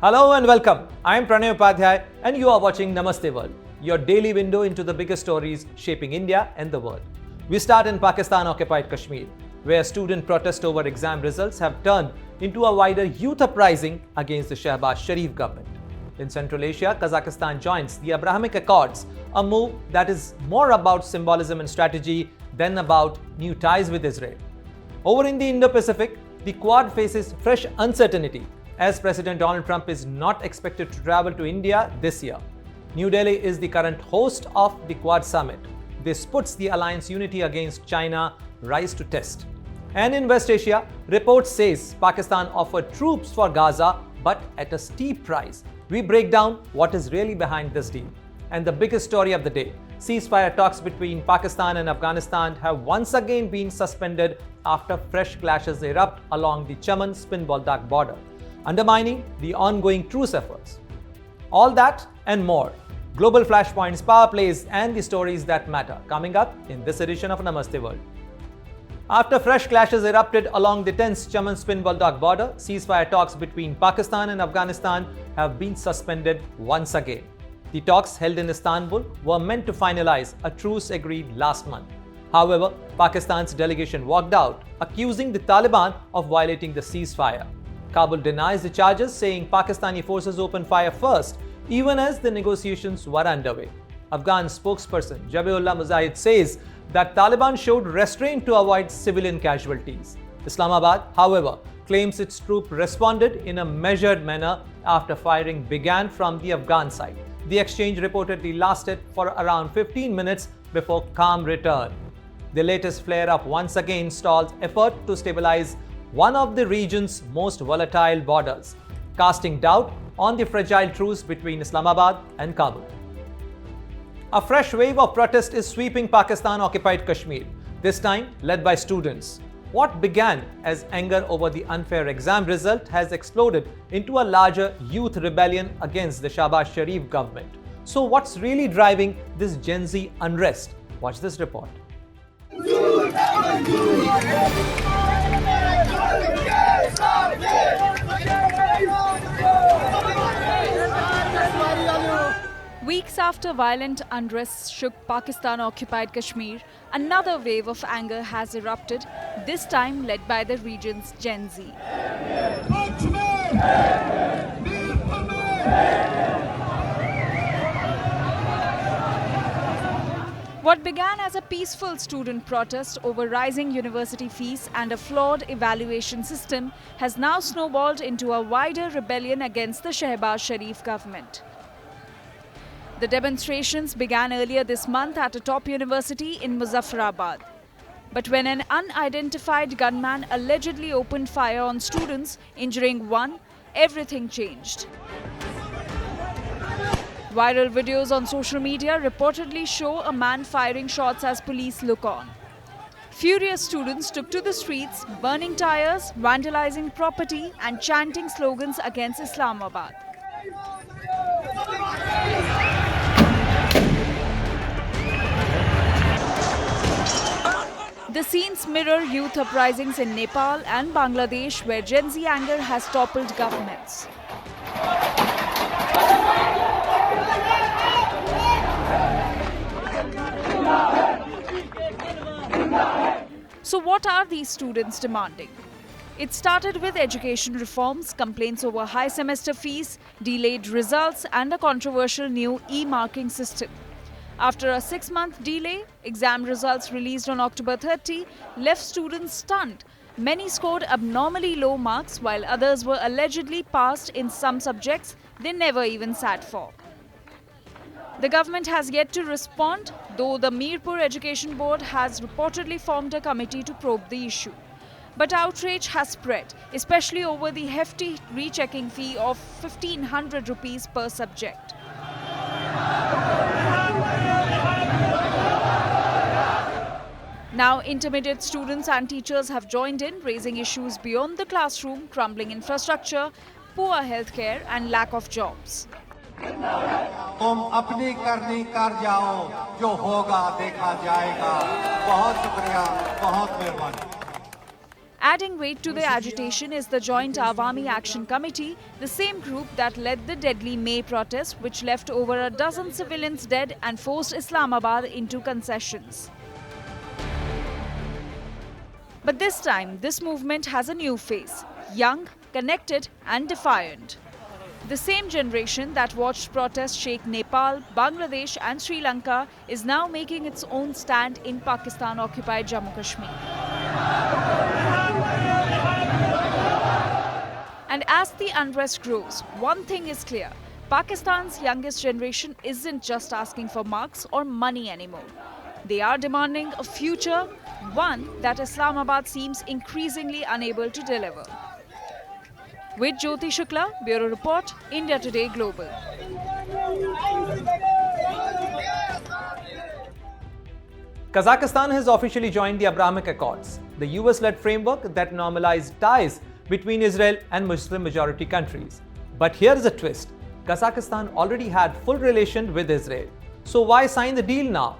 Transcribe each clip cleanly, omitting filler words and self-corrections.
Hello and welcome. I am Pranay Upadhyaya and you are watching Namaste World, your daily window into the biggest stories shaping India and the world. We start in Pakistan-Occupied Kashmir, where student protests over exam results have turned into a wider youth uprising against the Shehbaz Sharif government. In Central Asia, Kazakhstan joins the Abrahamic Accords, a move that is more about symbolism and strategy than about new ties with Israel. Over in the Indo-Pacific, the Quad faces fresh uncertainty as President Donald Trump is not expected to travel to India this year. New Delhi is the current host of the Quad summit. This puts the alliance unity against China rise to test. And in West Asia, reports says Pakistan offered troops for Gaza but at a steep price. We break down what is really behind this deal. And the biggest story of the day, ceasefire talks between Pakistan and Afghanistan have once again been suspended after fresh clashes erupt along the Chaman-Spin Boldak border, undermining the ongoing truce efforts. All that and more. Global flashpoints, power plays, and the stories that matter coming up in this edition of Namaste World. After fresh clashes erupted along the tense Chaman-Spin Boldak border, ceasefire talks between Pakistan and Afghanistan have been suspended once again. The talks held in Istanbul were meant to finalize a truce agreed last month. However, Pakistan's delegation walked out, accusing the Taliban of violating the ceasefire. Kabul denies the charges, saying Pakistani forces opened fire first, even as the negotiations were underway. Afghan spokesperson Zabihullah Mujahid says that Taliban showed restraint to avoid civilian casualties. Islamabad, however, claims its troops responded in a measured manner after firing began from the Afghan side. The exchange reportedly lasted for around 15 minutes before calm returned. The latest flare-up once again stalled effort to stabilize one of the region's most volatile borders, casting doubt on the fragile truce between Islamabad and Kabul. A fresh wave of protest is sweeping Pakistan-Occupied Kashmir, this time led by students. What began as anger over the unfair exam result has exploded into a larger youth rebellion against the Shehbaz Sharif government. So what's really driving this Gen Z unrest? Watch this report. Weeks after violent unrest shook Pakistan-occupied Kashmir, another wave of anger has erupted, this time led by the region's Gen Z. What began as a peaceful student protest over rising university fees and a flawed evaluation system has now snowballed into a wider rebellion against the Shehbaz Sharif government. The demonstrations began earlier this month at a top university in Muzaffarabad. But when an unidentified gunman allegedly opened fire on students, injuring one, everything changed. Viral videos on social media reportedly show a man firing shots as police look on. Furious students took to the streets, burning tires, vandalizing property, and chanting slogans against Islamabad. The scenes mirror youth uprisings in Nepal and Bangladesh, where Gen Z anger has toppled governments. So what are these students demanding? It started with education reforms, complaints over high semester fees, delayed results, and a controversial new e-marking system. After a 6-month delay, exam results released on October 30 left students stunned. Many scored abnormally low marks, while others were allegedly passed in some subjects they never even sat for. The government has yet to respond, though the Mirpur Education Board has reportedly formed a committee to probe the issue. But outrage has spread, especially over the hefty rechecking fee of 1,500 rupees per subject. Now, intermediate students and teachers have joined in, raising issues beyond the classroom, crumbling infrastructure, poor healthcare, and lack of jobs. तुम अपनी करनी कर जाओ जो होगा देखा जाएगा बहुत शुक्रिया बहुत मेहरबानी Adding weight to the agitation is the Joint Awami Action Committee, the same group that led the deadly May protest, which left over a dozen civilians dead and forced Islamabad into concessions. But this time, this movement has a new face: young, connected and defiant. The same generation that watched protests shake Nepal, Bangladesh and Sri Lanka is now making its own stand in Pakistan-occupied Jammu-Kashmir. And as the unrest grows, one thing is clear: Pakistan's youngest generation isn't just asking for marks or money anymore. They are demanding a future, one that Islamabad seems increasingly unable to deliver. With Jyoti Shukla, Bureau Report, India Today Global. Kazakhstan has officially joined the Abrahamic Accords, the US-led framework that normalized ties between Israel and Muslim-majority countries. But here is a twist: Kazakhstan already had full relation with Israel. So why sign the deal now?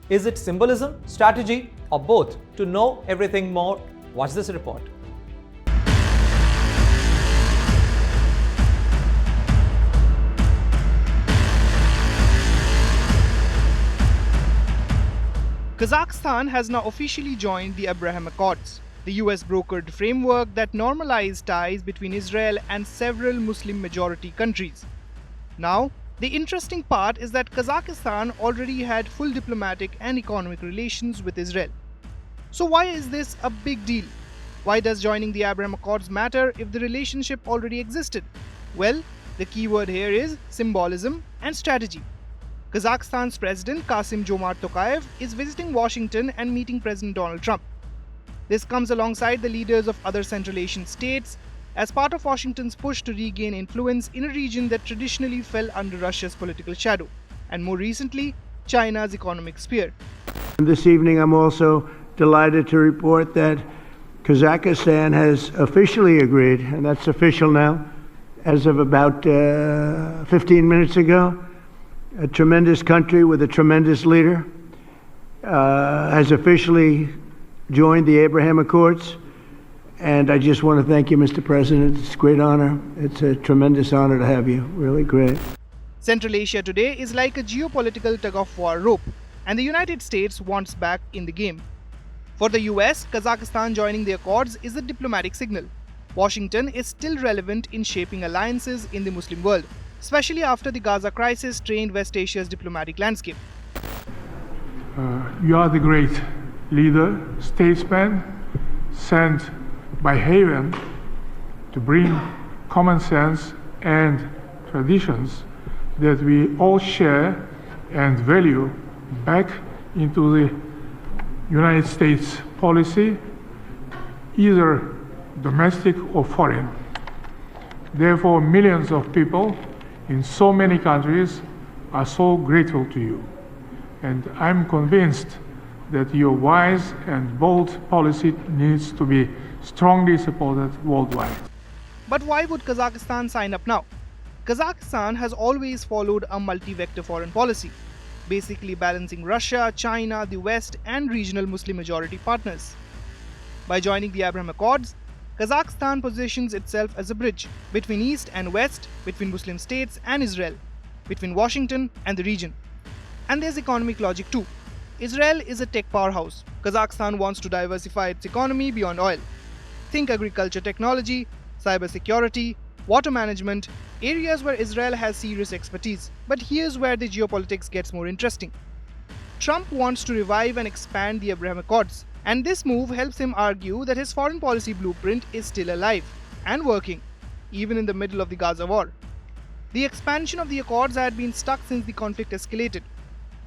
Is it symbolism, strategy, or both? To know everything more, watch this report. Kazakhstan has now officially joined the Abraham Accords, the US-brokered framework that normalized ties between Israel and several Muslim-majority countries. Now, the interesting part is that Kazakhstan already had full diplomatic and economic relations with Israel. So why is this a big deal? Why does joining the Abraham Accords matter if the relationship already existed? Well, the key word here is symbolism and strategy. Kazakhstan's President Kassym-Jomart Tokayev is visiting Washington and meeting President Donald Trump. This comes alongside the leaders of other Central Asian states as part of Washington's push to regain influence in a region that traditionally fell under Russia's political shadow, and more recently, China's economic sphere. This evening, I'm also delighted to report that Kazakhstan has officially agreed, and that's official now, as of about 15 minutes ago. A tremendous country with a tremendous leader has officially joined the Abraham Accords. And I just want to thank you, Mr. President. It's a great honor. It's a tremendous honor to have you. Really great. Central Asia today is like a geopolitical tug-of-war rope, and the United States wants back in the game. For the US, Kazakhstan joining the Accords is a diplomatic signal. Washington is still relevant in shaping alliances in the Muslim world, especially after the Gaza crisis strained West Asia's diplomatic landscape. You are the great leader, statesman, sent by heaven to bring common sense and traditions that we all share and value back into the United States policy, either domestic or foreign. Therefore, millions of people in so many countries are so grateful to you. And I'm convinced that your wise and bold policy needs to be strongly supported worldwide. But why would Kazakhstan sign up now? Kazakhstan has always followed a multi-vector foreign policy, basically balancing Russia, China, the West, and regional Muslim majority partners. By joining the Abraham Accords, Kazakhstan positions itself as a bridge between East and West, between Muslim states and Israel, between Washington and the region. And there's economic logic too. Israel is a tech powerhouse. Kazakhstan wants to diversify its economy beyond oil. Think agriculture technology, cybersecurity, water management, areas where Israel has serious expertise. But here's where the geopolitics gets more interesting. Trump wants to revive and expand the Abraham Accords, and this move helps him argue that his foreign policy blueprint is still alive and working, even in the middle of the Gaza war. The expansion of the Accords had been stuck since the conflict escalated.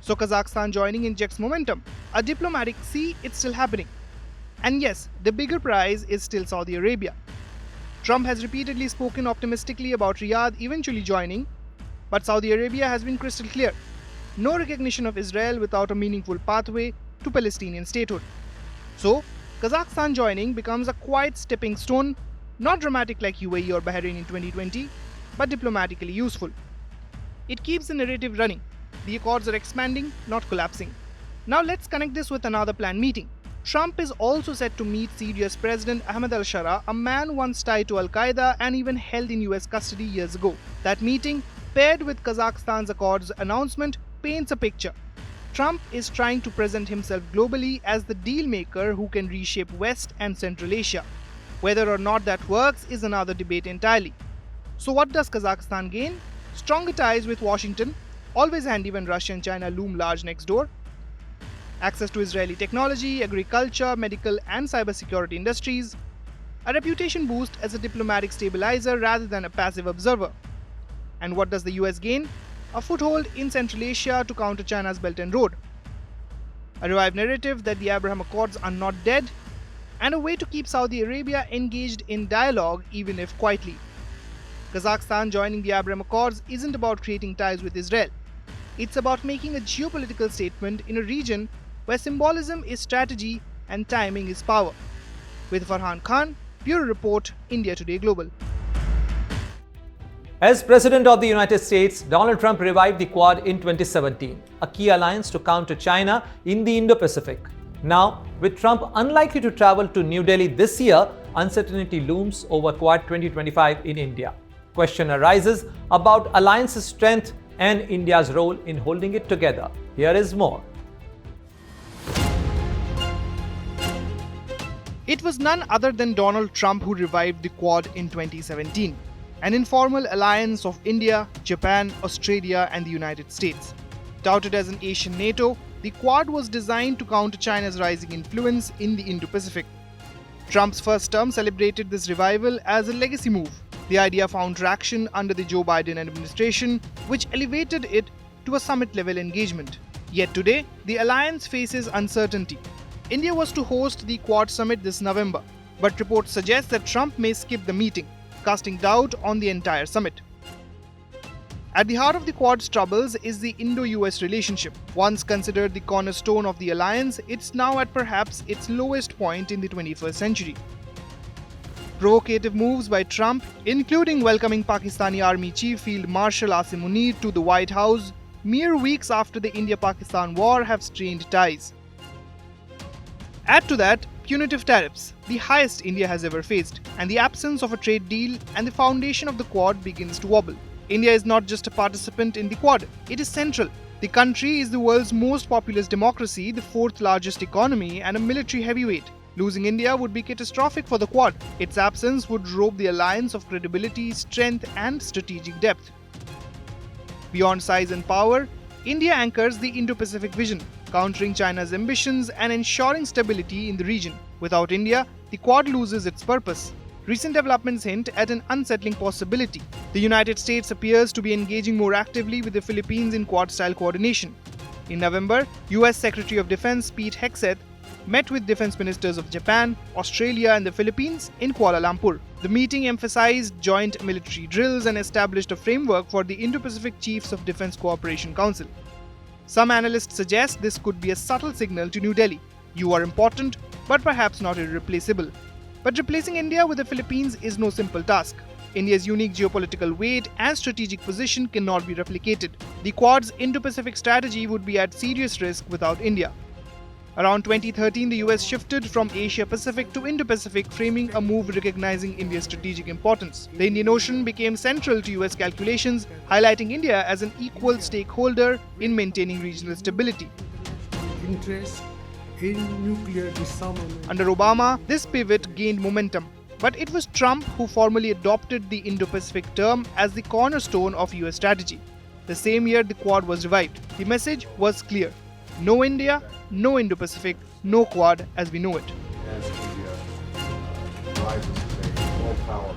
So Kazakhstan joining injects momentum. A diplomatic see, it's still happening. And yes, the bigger prize is still Saudi Arabia. Trump has repeatedly spoken optimistically about Riyadh eventually joining, but Saudi Arabia has been crystal clear. No recognition of Israel without a meaningful pathway to Palestinian statehood. So, Kazakhstan joining becomes a quiet stepping stone, not dramatic like UAE or Bahrain in 2020, but diplomatically useful. It keeps the narrative running. The Accords are expanding, not collapsing. Now let's connect this with another planned meeting. Trump is also set to meet Syria's President Ahmed al-Shara, a man once tied to Al-Qaeda and even held in US custody years ago. That meeting, paired with Kazakhstan's Accords announcement, paints a picture. Trump is trying to present himself globally as the deal maker who can reshape West and Central Asia. Whether or not that works is another debate entirely. So what does Kazakhstan gain? Stronger ties with Washington, always handy when Russia and China loom large next door. Access to Israeli technology, agriculture, medical and cybersecurity industries. A reputation boost as a diplomatic stabilizer rather than a passive observer. And what does the US gain? A foothold in Central Asia to counter China's Belt and Road. A revived narrative that the Abraham Accords are not dead, and a way to keep Saudi Arabia engaged in dialogue even if quietly. Kazakhstan joining the Abraham Accords isn't about creating ties with Israel. It's about making a geopolitical statement in a region where symbolism is strategy and timing is power. With Farhan Khan, Bureau Report, India Today Global. As President of the United States, Donald Trump revived the Quad in 2017, a key alliance to counter China in the Indo-Pacific. Now, with Trump unlikely to travel to New Delhi this year, uncertainty looms over Quad 2025 in India. Question arises about alliance's strength and India's role in holding it together. Here is more. It was none other than Donald Trump who revived the Quad in 2017, an informal alliance of India, Japan, Australia and the United States. Touted as an Asian NATO, the Quad was designed to counter China's rising influence in the Indo-Pacific. Trump's first term celebrated this revival as a legacy move. The idea found traction under the Joe Biden administration, which elevated it to a summit-level engagement. Yet today, the alliance faces uncertainty. India was to host the Quad summit this November, but reports suggest that Trump may skip the meeting, casting doubt on the entire summit. At the heart of the Quad's troubles is the Indo-US relationship. Once considered the cornerstone of the alliance, it's now at perhaps its lowest point in the 21st century. Provocative moves by Trump, including welcoming Pakistani Army Chief Field Marshal Asim Munir to the White House mere weeks after the India-Pakistan war, have strained ties. Add to that punitive tariffs, the highest India has ever faced, and the absence of a trade deal, and the foundation of the Quad begins to wobble. India is not just a participant in the Quad, it is central. The country is the world's most populous democracy, the fourth largest economy, and a military heavyweight. Losing India would be catastrophic for the Quad. Its absence would rob the alliance of credibility, strength, and strategic depth. Beyond size and power, India anchors the Indo-Pacific vision, countering China's ambitions and ensuring stability in the region. Without India, the Quad loses its purpose. Recent developments hint at an unsettling possibility. The United States appears to be engaging more actively with the Philippines in Quad-style coordination. In November, US Secretary of Defense Pete Hegseth met with defense ministers of Japan, Australia and the Philippines in Kuala Lumpur. The meeting emphasized joint military drills and established a framework for the Indo-Pacific Chiefs of Defense Cooperation Council. Some analysts suggest this could be a subtle signal to New Delhi. You are important, but perhaps not irreplaceable. But replacing India with the Philippines is no simple task. India's unique geopolitical weight and strategic position cannot be replicated. The Quad's Indo-Pacific strategy would be at serious risk without India. Around 2013, the US shifted from Asia-Pacific to Indo-Pacific, framing a move recognizing India's strategic importance. The Indian Ocean became central to US calculations, highlighting India as an equal stakeholder in maintaining regional stability. Interest in nuclear disarmament. Under Obama, this pivot gained momentum, but it was Trump who formally adopted the Indo-Pacific term as the cornerstone of US strategy. The same year, the Quad was revived. The message was clear: no India, no Indo-Pacific, no Quad as we know it. As India rises to a world power.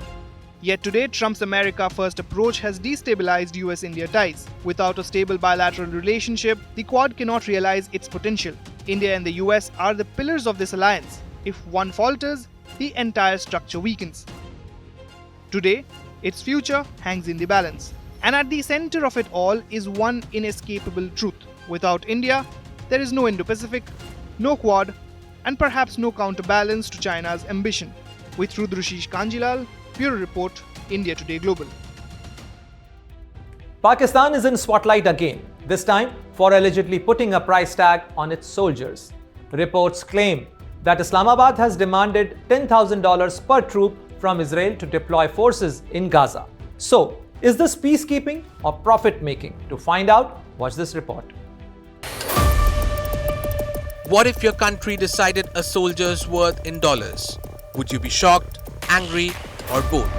Yet today, Trump's America First approach has destabilized US-India ties. Without a stable bilateral relationship, the Quad cannot realize its potential. India and the US are the pillars of this alliance. If one falters, the entire structure weakens. Today, its future hangs in the balance. And at the center of it all is one inescapable truth. Without India, there is no Indo-Pacific, no Quad, and perhaps no counterbalance to China's ambition. With Rudrashish Kanjilal, Bureau Report, India Today Global. Pakistan is in spotlight again, this time for allegedly putting a price tag on its soldiers. Reports claim that Islamabad has demanded $10,000 per troop from Israel to deploy forces in Gaza. So, is this peacekeeping or profit-making? To find out, watch this report. What if your country decided a soldier's worth in dollars? Would you be shocked, angry, or both?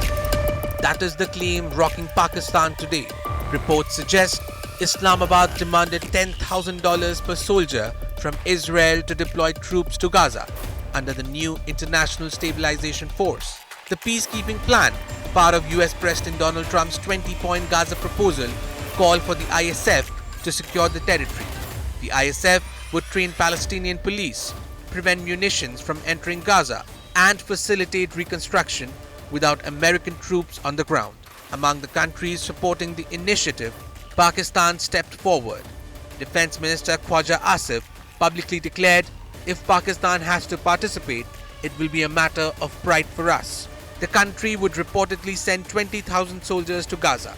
That is the claim rocking Pakistan today. Reports suggest Islamabad demanded $10,000 per soldier from Israel to deploy troops to Gaza under the new International Stabilization Force. The peacekeeping plan, part of US President Donald Trump's 20-point Gaza proposal, called for the ISF to secure the territory. The ISF would train Palestinian police, prevent munitions from entering Gaza, and facilitate reconstruction without American troops on the ground. Among the countries supporting the initiative, Pakistan stepped forward. Defense Minister Khwaja Asif publicly declared, "If Pakistan has to participate, it will be a matter of pride for us." The country would reportedly send 20,000 soldiers to Gaza.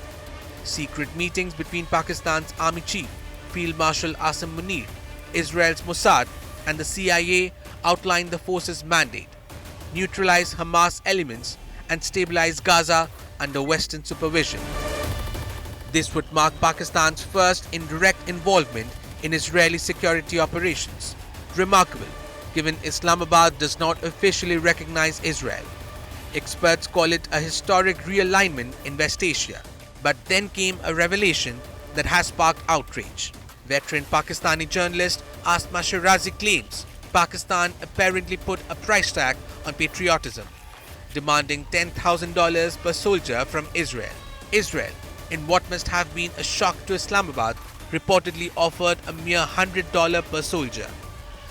Secret meetings between Pakistan's Army Chief, Field Marshal Asim Munir, Israel's Mossad, and the CIA outlined the force's mandate: neutralize Hamas elements and stabilize Gaza under Western supervision. This would mark Pakistan's first indirect involvement in Israeli security operations. Remarkable, given Islamabad does not officially recognize Israel. Experts call it a historic realignment in West Asia. But then came a revelation that has sparked outrage. Veteran Pakistani journalist Asma Shirazi claims Pakistan apparently put a price tag on patriotism, demanding $10,000 per soldier from Israel. Israel, in what must have been a shock to Islamabad, reportedly offered a mere $100 per soldier.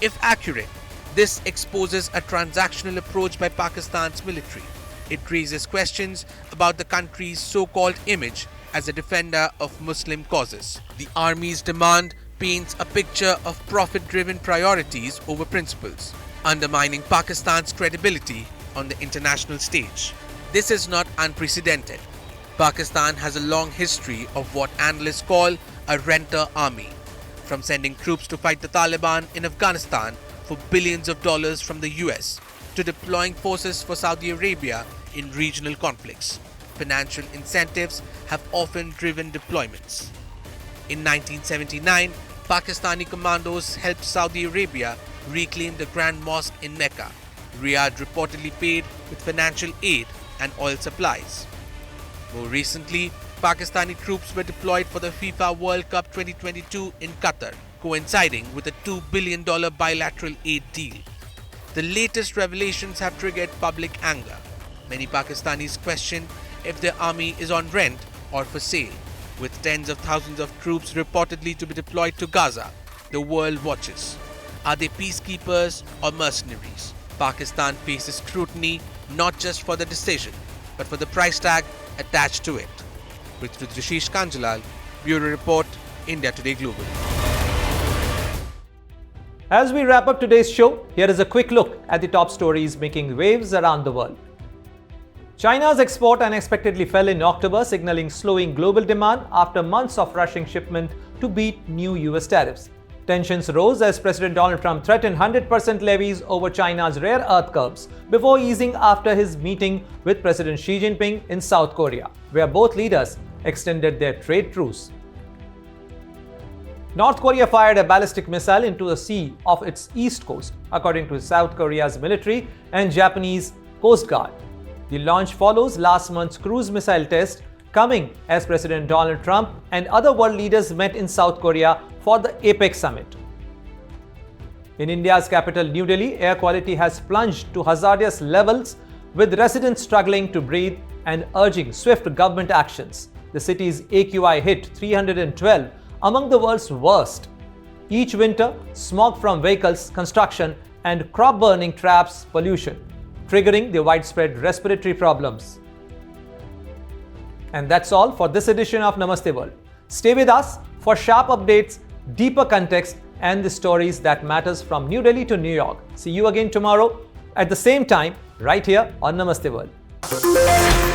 If accurate, this exposes a transactional approach by Pakistan's military. It raises questions about the country's so-called image as a defender of Muslim causes. The army's demand paints a picture of profit-driven priorities over principles, undermining Pakistan's credibility on the international stage. This is not unprecedented. Pakistan has a long history of what analysts call a renter army, from sending troops to fight the Taliban in Afghanistan for billions of dollars from the US, to deploying forces for Saudi Arabia in regional conflicts. Financial incentives have often driven deployments. In 1979, Pakistani commandos helped Saudi Arabia reclaim the Grand Mosque in Mecca. Riyadh reportedly paid with financial aid and oil supplies. More recently, Pakistani troops were deployed for the FIFA World Cup 2022 in Qatar, coinciding with a $2 billion bilateral aid deal. The latest revelations have triggered public anger. Many Pakistanis question if their army is on rent or for sale. With tens of thousands of troops reportedly to be deployed to Gaza, the world watches. Are they peacekeepers or mercenaries? Pakistan faces scrutiny not just for the decision, but for the price tag attached to it. With Rishish Kanjalal, Bureau Report, India Today Global. As we wrap up today's show, here is a quick look at the top stories making waves around the world. China's export unexpectedly fell in October, signaling slowing global demand after months of rushing shipment to beat new US tariffs. Tensions rose as President Donald Trump threatened 100% levies over China's rare earth curbs before easing after his meeting with President Xi Jinping in South Korea, where both leaders extended their trade truce. North Korea fired a ballistic missile into the sea off its east coast, according to South Korea's military and Japanese Coast Guard. The launch follows last month's cruise missile test, coming as President Donald Trump and other world leaders met in South Korea for the APEC summit. In India's capital, New Delhi, air quality has plunged to hazardous levels, with residents struggling to breathe and urging swift government actions. The city's AQI hit 312, among the world's worst. Each winter, smog from vehicles, construction, and crop burning traps pollution, triggering the widespread respiratory problems. And that's all for this edition of Namaste World. Stay with us for sharp updates, deeper context, and the stories that matters from New Delhi to New York. See you again tomorrow at the same time, right here on Namaste World.